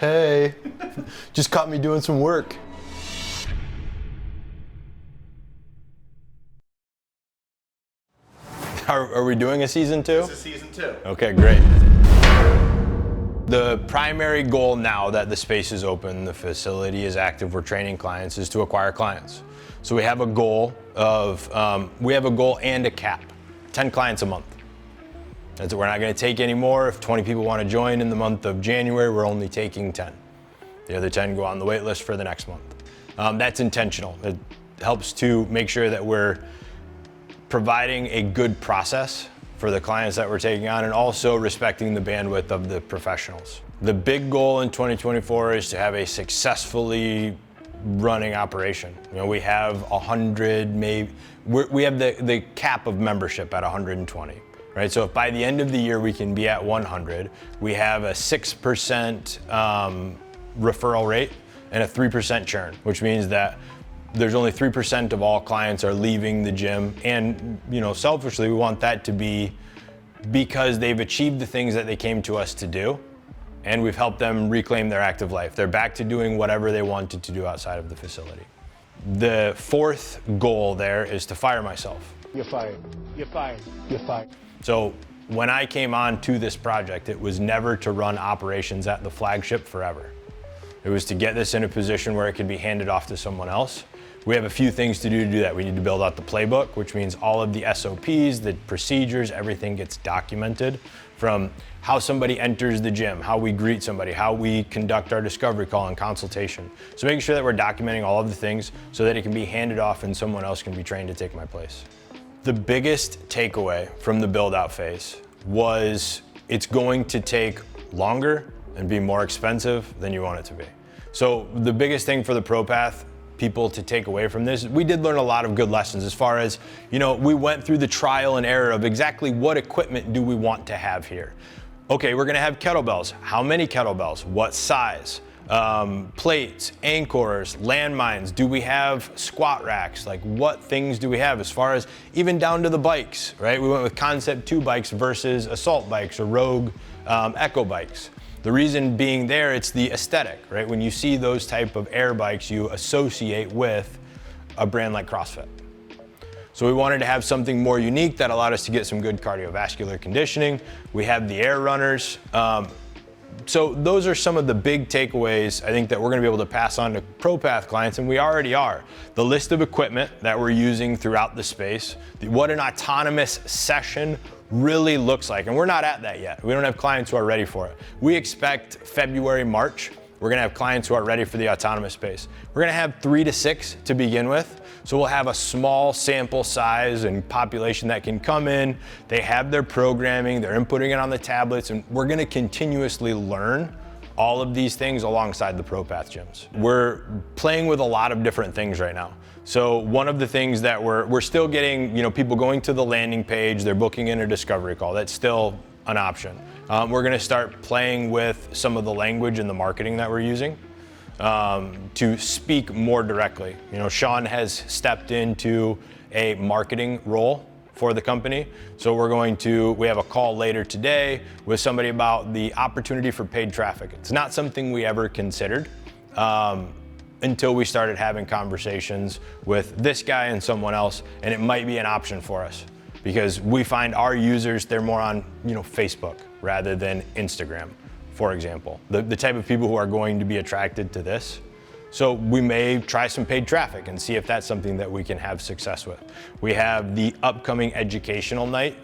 Hey, just caught me doing some work. Are we doing a season 2? This is season 2. Okay, great. The primary goal now that the space is open, the facility is active, we're training clients, is to acquire clients. So we have a goal and a cap, 10 clients a month. That's it. We're not going to take any more. If 20 people want to join in the month of January, we're only taking 10. The other 10 go on the wait list for the next month. That's intentional. It helps to make sure that we're providing a good process for the clients that we're taking on, and also respecting the bandwidth of the professionals. The big goal in 2024 is to have a successfully running operation. You know, we have 100, maybe, we have the cap of membership at 120, right? So if by the end of the year we can be at 100, we have a 6% referral rate and a 3% churn, which means that there's only 3% of all clients are leaving the gym. And, you know, selfishly, we want that to be because they've achieved the things that they came to us to do, and we've helped them reclaim their active life. They're back to doing whatever they wanted to do outside of the facility. The fourth goal there is to fire myself. You're fired. You're fired. You're fired. So when I came on to this project, it was never to run operations at the Flagship forever. It was to get this in a position where it could be handed off to someone else. We have a few things to do that. We need to build out the playbook, which means all of the SOPs, the procedures, everything gets documented, from how somebody enters the gym, how we greet somebody, how we conduct our discovery call and consultation. So making sure that we're documenting all of the things so that it can be handed off and someone else can be trained to take my place. The biggest takeaway from the build out phase was it's going to take longer and be more expensive than you want it to be. So the biggest thing for the ProPath people to take away from this, we did learn a lot of good lessons as far as, you know, we went through the trial and error of exactly what equipment do we want to have here. Okay, we're gonna have kettlebells. How many kettlebells? What size? Plates, anchors, landmines. Do we have squat racks? Like, what things do we have as far as even down to the bikes, right? We went with Concept 2 bikes versus Assault bikes or Rogue Echo bikes. The reason being there, it's the aesthetic, right? When you see those type of air bikes, you associate with a brand like CrossFit. So we wanted to have something more unique that allowed us to get some good cardiovascular conditioning. We have the air runners. So those are some of the big takeaways I think that we're gonna be able to pass on to ProPath clients, and we already are. The list of equipment that we're using throughout the space, what an autonomous session really looks like, and we're not at that yet. We don't have clients who are ready for it. We expect February, March, we're gonna have clients who are ready for the autonomous space. We're gonna have 3 to 6 to begin with, so we'll have a small sample size and population that can come in. They have their programming, they're inputting it on the tablets, and we're gonna continuously learn all of these things alongside the ProPath gyms. We're playing with a lot of different things right now. So one of the things that we're still getting, you know, people going to the landing page, they're booking in a discovery call. That's still an option. We're gonna start playing with some of the language and the marketing that we're using to speak more directly. You know, Sean has stepped into a marketing role for the company. So we have a call later today with somebody about the opportunity for paid traffic. It's not something we ever considered until we started having conversations with this guy and someone else, and it might be an option for us because we find our users, they're more on, you know, Facebook rather than Instagram, for example. The type of people who are going to be attracted to this. So we may try some paid traffic and see if that's something that we can have success with. We have the upcoming educational night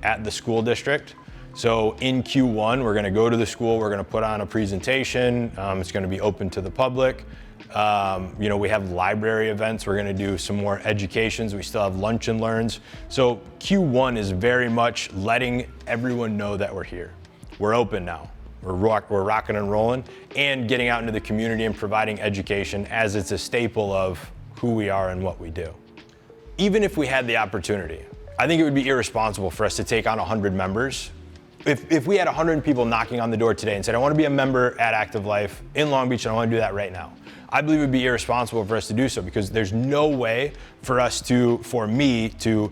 at the school district. So in Q1, we're gonna go to the school, we're gonna put on a presentation. It's gonna be open to the public. You know, we have library events. We're gonna do some more educations. We still have lunch and learns. So Q1 is very much letting everyone know that we're here. We're open now. We're rocking and rolling, and getting out into the community and providing education as it's a staple of who we are and what we do. Even if we had the opportunity, I think it would be irresponsible for us to take on 100 members. If we had 100 people knocking on the door today and said, I want to be a member at Active Life in Long Beach and I want to do that right now, I believe it would be irresponsible for us to do so, because there's no way for me to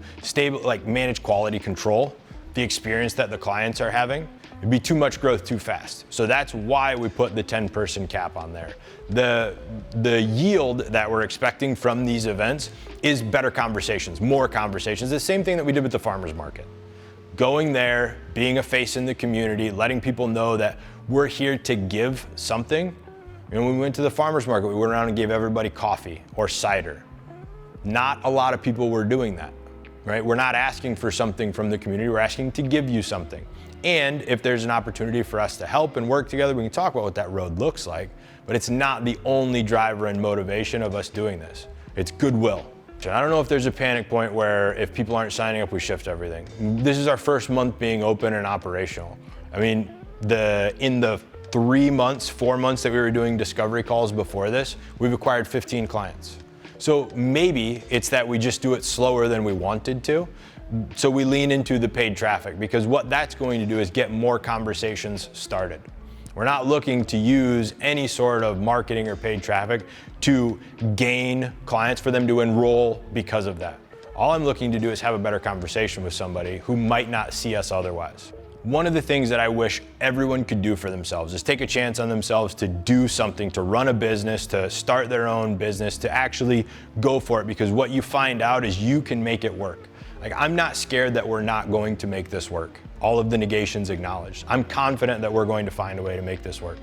manage quality control, the experience that the clients are having, It'd be too much growth too fast. So that's why we put the 10-person cap on there. The yield that we're expecting from these events is better conversations, more conversations. The same thing that we did with the farmers market. Going there, being a face in the community, letting people know that we're here to give something. When we went to the farmers market, we went around and gave everybody coffee or cider. Not a lot of people were doing that, right? We're not asking for something from the community, we're asking to give you something. And if there's an opportunity for us to help and work together, we can talk about what that road looks like, but it's not the only driver and motivation of us doing this. It's goodwill. I don't know if there's a panic point where if people aren't signing up, we shift everything. This is our first month being open and operational. I mean, in the 4 months that we were doing discovery calls before this, we've acquired 15 clients. So maybe it's that we just do it slower than we wanted to. So we lean into the paid traffic, because what that's going to do is get more conversations started. We're not looking to use any sort of marketing or paid traffic to gain clients for them to enroll because of that. All I'm looking to do is have a better conversation with somebody who might not see us otherwise. One of the things that I wish everyone could do for themselves is take a chance on themselves to do something, to run a business, to start their own business, to actually go for it, because what you find out is you can make it work. Like, I'm not scared that we're not going to make this work. All of the negations acknowledged. I'm confident that we're going to find a way to make this work.